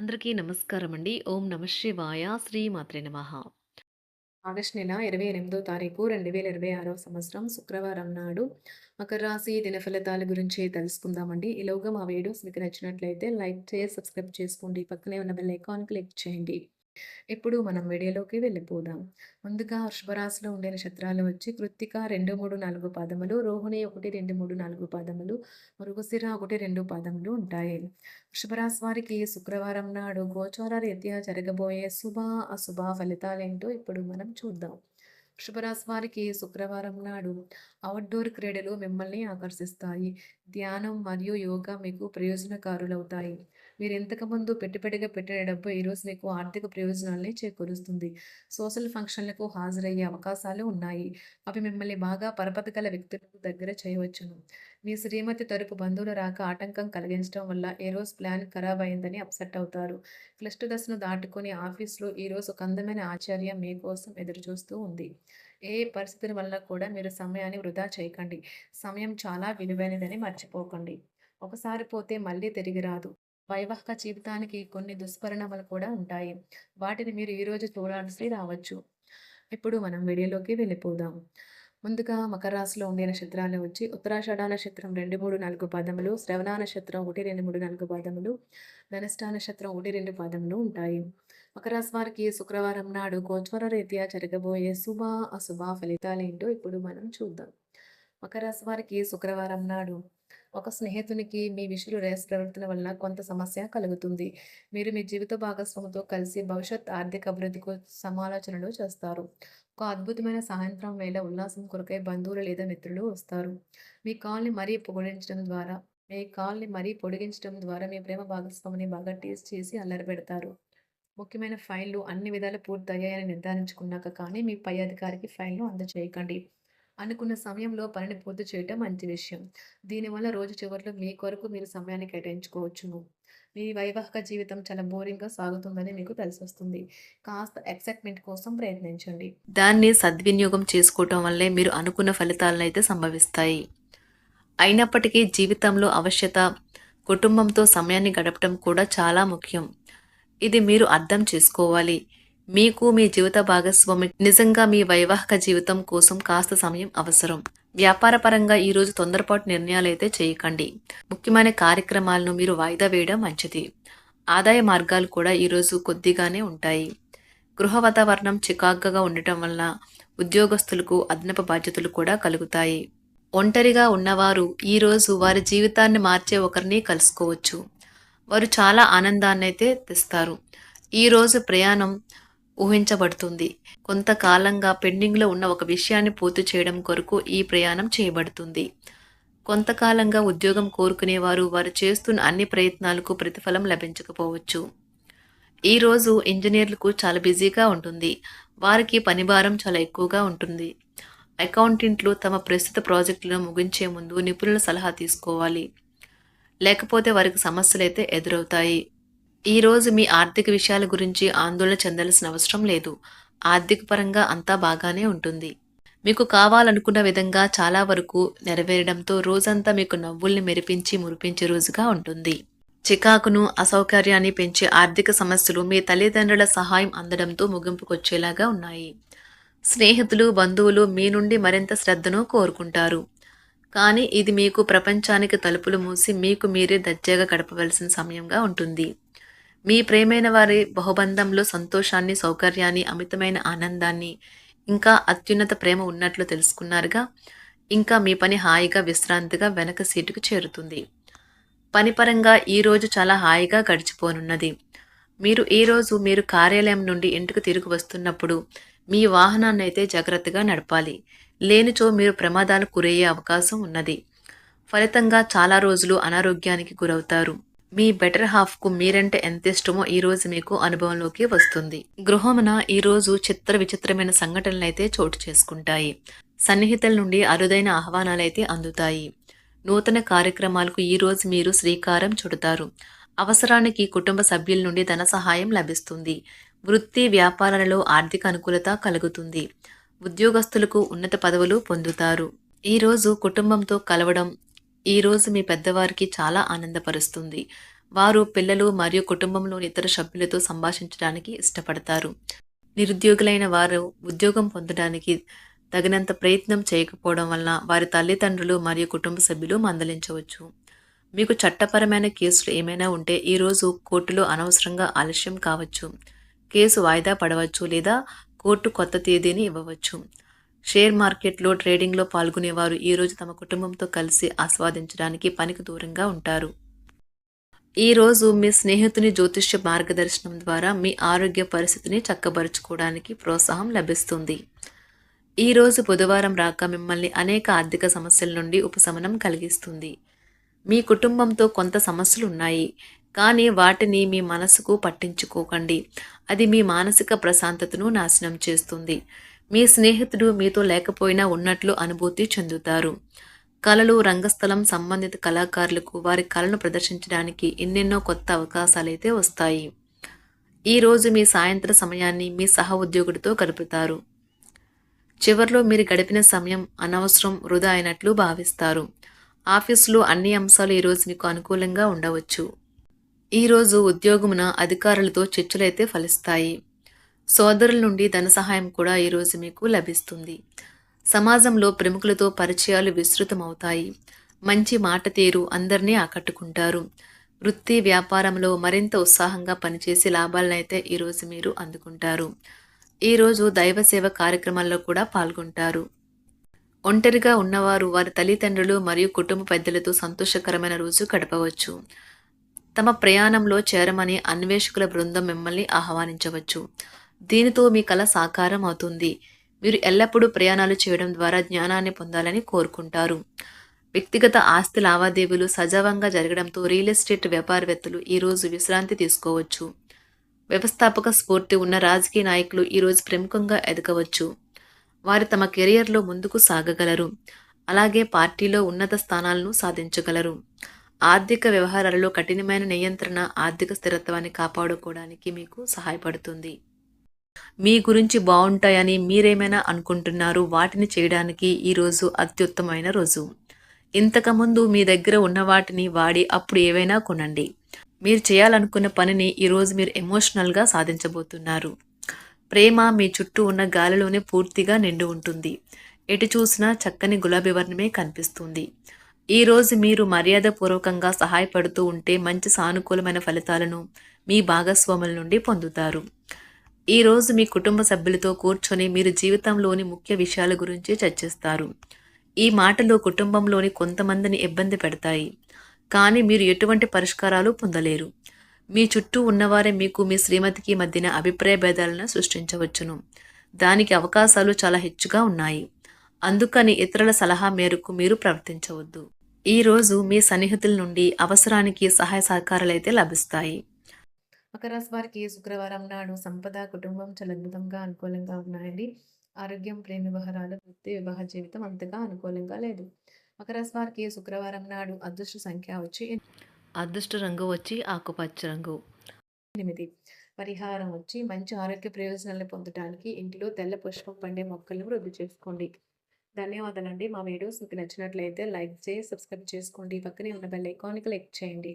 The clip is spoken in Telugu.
అందరికీ నమస్కారం అండి. ఓం నమః శివాయ. శ్రీ మాత్రే నమః. ఆగస్టు నెల 28వ తారీఖు 2026 సంవత్సరం శుక్రవారం నాడు మకర రాశి దినఫలితాల గురించి తెలుసుకుందామండి. ఈలోగా మా వీడియోస్ మీకు నచ్చినట్లయితే లైక్ చేసి, సబ్స్క్రైబ్ చేసుకోండి. పక్కనే ఉన్న బెల్ ఐకాన్ క్లిక్ చేయండి. ఇప్పుడు మనం వీడియోలోకి వెళ్ళిపోదాం. ముందుగా వృషభ రాశిలో ఉండే నక్షత్రాలు వచ్చి కృత్తిక 2, 3, 4 పాదములు, రోహిణి 1, 2, 3, 4 పాదములు, మృగశిర 1, 2 పాదములు ఉంటాయి. వృషభ రాశి వారికి శుక్రవారం నాడు గోచార రీత్యా జరగబోయే శుభ, అశుభ ఫలితాలేంటో ఇప్పుడు మనం చూద్దాం. వృషభ రాశి వారికి శుక్రవారం నాడు అవుట్‌డోర్ క్రీడలు మిమ్మల్ని ఆకర్షిస్తాయి. ధ్యానం మరియు యోగా మీకు ప్రయోజనకారులవుతాయి. మీరు ఇంతకుముందు పెట్టుబడిగా పెట్టిన డబ్బు ఈరోజు మీకు ఆర్థిక ప్రయోజనాల్ని చేకూరుస్తుంది. సోషల్ ఫంక్షన్‌లకు హాజరయ్యే అవకాశాలు ఉన్నాయి. అవి మిమ్మల్ని బాగా పరపతి గల వ్యక్తులకు దగ్గర చేయవచ్చును. మీ శ్రీమతి తరపు బంధువుల రాక ఆటంకం కలిగించడం వల్ల ఏ రోజు ప్లాన్ ఖరాబ్ అయిందని అప్సెట్ అవుతారు. క్లిష్ట దశను దాటుకొని ఆఫీస్‌లో ఈరోజు ఒక అందమైన ఆచార్య మీకోసం ఎదురుచూస్తూ ఉంది. ఏ పరిస్థితుల వల్ల కూడా మీరు సమయాన్ని వృధా చేయకండి. సమయం చాలా విలువైనదని మర్చిపోకండి. ఒకసారి పోతే మళ్ళీ తిరిగి రాదు. వైవాహిక జీవితానికి కొన్ని దుష్పరిణామాలు కూడా ఉంటాయి. వాటిని మీరు ఈరోజు చూడాల్సి రావచ్చు. ఇప్పుడు మనం వీడియోలోకి వెళ్ళిపోదాం. ముందుగా మకర రాశిలో ఉండే నక్షత్రాలు వచ్చి ఉత్తరాషాఢ నక్షత్రం 2, 3, 4 పాదములు, శ్రవణ నక్షత్రం 1, 2, 3, 4 పాదములు, ధనిష్ట నక్షత్రం 1, 2 పాదములు ఉంటాయి. మకర రాశి వారికి శుక్రవారం నాడు గోచార రీత్యా జరగబోయే శుభ, అశుభ ఫలితాలేంటో ఇప్పుడు మనం చూద్దాం. మకర రాశి వారికి శుక్రవారం నాడు ఒక స్నేహితునికి మీ విషయంలో రేస్ ప్రవర్తన వలన కొంత సమస్య కలుగుతుంది. మీరు మీ జీవిత భాగస్వామితో కలిసి భవిష్యత్ ఆర్థిక అభివృద్ధికి సమాలోచనలు చేస్తారు. ఒక అద్భుతమైన సాయంత్రం వేళ ఉల్లాసం కొరకై బంధువులు లేదా మిత్రులు వస్తారు. మీ కాల్ని మరీ పొడిగించడం ద్వారా మీ ప్రేమ భాగస్వామిని బాగా టేస్ట్ చేసి అల్లరి పెడతారు. ముఖ్యమైన ఫైళ్లు అన్ని విధాలు పూర్తయ్యాయని నిర్ధారించుకున్నాక కానీ మీ పై అధికారికి ఫైల్‌ను అందజేయకండి. అనుకున్న సమయంలో పనిని పూర్తి చేయటం మంచి విషయం. దీనివల్ల రోజు చివరిలో మీ కొరకు మీరు సమయాన్ని కేటాయించుకోవచ్చును. మీ వైవాహిక జీవితం చాలా బోరింగ్‌గా సాగుతుందని మీకు తెలిసొస్తుంది. కాస్త ఎక్సైట్‌మెంట్ కోసం ప్రయత్నించండి. దాన్ని సద్వినియోగం చేసుకోవటం వల్లే మీరు అనుకున్న ఫలితాలనైతే సంభవిస్తాయి. అయినప్పటికీ జీవితంలో అవశ్యత, కుటుంబంతో సమయాన్ని గడపటం కూడా చాలా ముఖ్యం. ఇది మీరు అర్థం చేసుకోవాలి. మీకు మీ జీవిత భాగస్వామి నిజంగా మీ వైవాహిక జీవితం కోసం కాస్త సమయం అవసరం. వ్యాపారపరంగా ఈరోజు తొందరపాటు నిర్ణయాలైతే చేయకండి. ముఖ్యమైన కార్యక్రమాలను మీరు వాయిదా వేయడం మంచిది. ఆదాయ మార్గాలు కూడా ఈరోజు కొద్దిగానే ఉంటాయి. గృహ వాతావరణం చికాకుగా ఉండటం వల్ల ఉద్యోగస్తులకు అదనపు బాధ్యతలు కూడా కలుగుతాయి. ఒంటరిగా ఉన్నవారు ఈరోజు వారి జీవితాన్ని మార్చే ఒకరిని కలుసుకోవచ్చు. వారు చాలా ఆనందాన్నైతే తెస్తారు. ఈరోజు ప్రయాణం ఊహించబడుతుంది. కొంతకాలంగా పెండింగ్‌లో ఉన్న ఒక విషయాన్ని పూర్తి చేయడం కొరకు ఈ ప్రయాణం చేయబడుతుంది. కొంతకాలంగా ఉద్యోగం కోరుకునేవారు వారు చేస్తున్న అన్ని ప్రయత్నాలకు ప్రతిఫలం లభించకపోవచ్చు. ఈరోజు ఇంజినీర్లకు చాలా బిజీగా ఉంటుంది. వారికి పనిభారం చాలా ఎక్కువగా ఉంటుంది. అకౌంటెంట్లు తమ ప్రస్తుత ప్రాజెక్టులను ముగించే ముందు నిపుణుల సలహా తీసుకోవాలి. లేకపోతే వారికి సమస్యలైతే ఎదురవుతాయి. ఈరోజు మీ ఆర్థిక విషయాల గురించి ఆందోళన చెందాల్సిన అవసరం లేదు. ఆర్థిక పరంగా అంతా బాగానే ఉంటుంది. మీకు కావాలనుకున్న విధంగా చాలా వరకు నెరవేరడంతో రోజంతా మీకు నవ్వుల్ని మెరిపించి మురిపించే రోజుగా ఉంటుంది. చికాకును, అసౌకర్యాన్ని పెంచే ఆర్థిక సమస్యలు మీ తల్లిదండ్రుల సహాయం అందడంతో ముగింపుకొచ్చేలాగా ఉన్నాయి. స్నేహితులు, బంధువులు మీ నుండి మరింత శ్రద్ధను కోరుకుంటారు. కానీ ఇది మీకు ప్రపంచానికి తలుపులు మూసి మీకు మీరే దర్జాగా గడపవలసిన సమయంగా ఉంటుంది. మీ ప్రియమైన వారి బహుబంధంలో సంతోషాన్ని, సౌకర్యాన్ని, అమితమైన ఆనందాన్ని, ఇంకా అత్యున్నత ప్రేమ ఉన్నట్లు తెలుసుకున్నారుగా. ఇంకా మీ పని హాయిగా, విశ్రాంతిగా వెనక సీటుకు చేరుతుంది. పనిపరంగా ఈరోజు చాలా హాయిగా గడిచిపోనున్నది. మీరు కార్యాలయం నుండి ఇంటికి తిరిగి వస్తున్నప్పుడు మీ వాహనాన్ని అయితే జాగ్రత్తగా నడపాలి. లేనిచో మీరు ప్రమాదాలకు గురయ్యే అవకాశం ఉన్నది. ఫలితంగా చాలా రోజులు అనారోగ్యానికి గురవుతారు. మీ బెటర్ హాఫ్‌కు మీరంటే ఎంత ఇష్టమో ఈరోజు మీకు అనుభవంలోకి వస్తుంది. గృహమున ఈరోజు విచిత్రమైన సంఘటనలైతే చోటు చేసుకుంటాయి. సన్నిహితుల నుండి అరుదైన ఆహ్వానాలైతే అందుతాయి. నూతన కార్యక్రమాలకు ఈరోజు మీరు శ్రీకారం చుడతారు. అవసరానికి కుటుంబ సభ్యుల నుండి ధన సహాయం లభిస్తుంది. వృత్తి, వ్యాపారాలలో ఆర్థిక అనుకూలత కలుగుతుంది. ఉద్యోగస్తులకు ఉన్నత పదవులు పొందుతారు. ఈరోజు కుటుంబంతో కలవడం ఈరోజు మీ పెద్దవారికి చాలా ఆనందపరుస్తుంది. వారు పిల్లలు మరియు కుటుంబంలోని ఇతర సభ్యులతో సంభాషించడానికి ఇష్టపడతారు. నిరుద్యోగులైన వారు ఉద్యోగం పొందడానికి తగినంత ప్రయత్నం చేయకపోవడం వలన వారి తల్లిదండ్రులు మరియు కుటుంబ సభ్యులు మందలించవచ్చు. మీకు చట్టపరమైన కేసులు ఏమైనా ఉంటే ఈరోజు కోర్టులో అనవసరంగా ఆలస్యం కావచ్చు. కేసు వాయిదా పడవచ్చు లేదా కోర్టు కొత్త తేదీని ఇవ్వవచ్చు. షేర్ మార్కెట్లో ట్రేడింగ్లో పాల్గొనేవారు ఈరోజు తమ కుటుంబంతో కలిసి ఆస్వాదించడానికి పనికి దూరంగా ఉంటారు. ఈరోజు మీ స్నేహితుని జ్యోతిష్య మార్గదర్శనం ద్వారా మీ ఆరోగ్య పరిస్థితిని చక్కబరుచుకోవడానికి ప్రోత్సాహం లభిస్తుంది. ఈరోజు బుధవారం రాక మిమ్మల్ని అనేక ఆర్థిక సమస్యల నుండి ఉపశమనం కలిగిస్తుంది. మీ కుటుంబంతో కొంత సమస్యలు ఉన్నాయి, కానీ వాటిని మీ మనసుకు పట్టించుకోకండి. అది మీ మానసిక ప్రశాంతతను నాశనం చేస్తుంది. మీ స్నేహితుడు మీతో లేకపోయినా ఉన్నట్లు అనుభూతి చెందుతారు. కళలు, రంగస్థలం సంబంధిత కళాకారులకు వారి కళను ప్రదర్శించడానికి ఎన్నెన్నో కొత్త అవకాశాలైతే వస్తాయి. ఈరోజు మీ సాయంత్రం సమయాన్ని మీ సహ ఉద్యోగుడితో గడుపుతారు. చివర్లో మీరు గడిపిన సమయం అనవసరం, వృధా అయినట్లు భావిస్తారు. ఆఫీసులో అన్ని అంశాలు ఈరోజు మీకు అనుకూలంగా ఉండవచ్చు. ఈరోజు ఉద్యోగమున అధికారులతో చర్చలైతే ఫలిస్తాయి. సోదరుల నుండి ధన సహాయం కూడా ఈరోజు మీకు లభిస్తుంది. సమాజంలో ప్రముఖులతో పరిచయాలు విస్తృతమవుతాయి. మంచి మాట తీరు అందరినీ ఆకట్టుకుంటారు. వృత్తి వ్యాపారంలో మరింత ఉత్సాహంగా పనిచేసి లాభాలనైతే ఈరోజు మీరు అందుకుంటారు. ఈరోజు దైవ సేవ కార్యక్రమాల్లో కూడా పాల్గొంటారు. ఒంటరిగా ఉన్నవారు వారి తల్లిదండ్రులు మరియు కుటుంబ పెద్దలతో సంతోషకరమైన రోజు గడపవచ్చు. తమ ప్రయాణంలో చేరమని అన్వేషకుల బృందం మిమ్మల్ని ఆహ్వానించవచ్చు. దీనితో మీ కల సాకారం అవుతుంది. మీరు ఎల్లప్పుడూ ప్రయాణాలు చేయడం ద్వారా జ్ఞానాన్ని పొందాలని కోరుకుంటారు. వ్యక్తిగత ఆస్తి లావాదేవీలు సజావంగా జరగడంతో రియల్ ఎస్టేట్ వ్యాపారవేత్తలు ఈరోజు విశ్రాంతి తీసుకోవచ్చు. వ్యవస్థాపక స్ఫూర్తి ఉన్న రాజకీయ నాయకులు ఈరోజు ప్రముఖంగా ఎదగవచ్చు. వారు తమ కెరియర్లో ముందుకు సాగగలరు. అలాగే పార్టీలో ఉన్నత స్థానాలను సాధించగలరు. ఆర్థిక వ్యవహారాలలో కఠినమైన నియంత్రణ ఆర్థిక స్థిరత్వాన్ని కాపాడుకోవడానికి మీకు సహాయపడుతుంది. మీ గురించి బాగుంటాయని మీరేమైనా అనుకుంటున్నారు, వాటిని చేయడానికి ఈరోజు అత్యుత్తమైన రోజు. ఇంతకుముందు మీ దగ్గర ఉన్న వాటిని వాడి అప్పుడు ఏవైనా కొనండి. మీరు చేయాలనుకున్న పనిని ఈరోజు మీరు ఎమోషనల్గా సాధించబోతున్నారు. ప్రేమ మీ చుట్టూ ఉన్న గాలిలోనే పూర్తిగా నిండి ఉంటుంది. ఎటు చూసినా చక్కని గులాబీ వర్ణమే కనిపిస్తుంది. ఈరోజు మీరు మర్యాదపూర్వకంగా సహాయపడుతూ ఉంటే మంచి సానుకూలమైన ఫలితాలను మీ భాగస్వాముల నుండి పొందుతారు. ఈరోజు మీ కుటుంబ సభ్యులతో కూర్చొని మీరు జీవితంలోని ముఖ్య విషయాల గురించి చర్చిస్తారు. ఈ మాటలు కుటుంబంలోని కొంతమందిని ఇబ్బంది పెడతాయి, కానీ మీరు ఎటువంటి పరిష్కారాలు పొందలేరు. మీ చుట్టూ ఉన్నవారే మీకు మీ శ్రీమతికి మధ్యన అభిప్రాయ భేదాలను సృష్టించవచ్చును. దానికి అవకాశాలు చాలా హెచ్చుగా ఉన్నాయి. అందుకని ఇతరుల సలహా మేరకు మీరు ప్రవర్తించవద్దు. ఈరోజు మీ సన్నిహితుల నుండి అవసరానికి సహాయ సహకారాలైతే లభిస్తాయి. మకర రాశి వారికి శుక్రవారం నాడు సంపద, కుటుంబం చాలా అద్భుతంగా అనుకూలంగా ఉన్నాయండి. ఆరోగ్యం, ప్రేమ వ్యవహారాలు, వృత్తి, వివాహ జీవితం అంతగా అనుకూలంగా లేదు. మకర రాశి వారికి శుక్రవారం నాడు అదృష్ట సంఖ్య వచ్చి అదృష్ట రంగు వచ్చి ఆకుపచ్చ రంగు 8. పరిహారం వచ్చి మంచి ఆరోగ్య ప్రయోజనాలను పొందడానికి ఇంటిలో తెల్ల పుష్పం పండే మొక్కలను వృద్ధి చేసుకోండి. ధన్యవాదాలండి. మా వీడియోస్ మీకు నచ్చినట్లయితే లైక్ చేసి సబ్స్క్రైబ్ చేసుకోండి. పక్కనే ఉన్న బెల్ ఐకాన్ క్లిక్ చేయండి.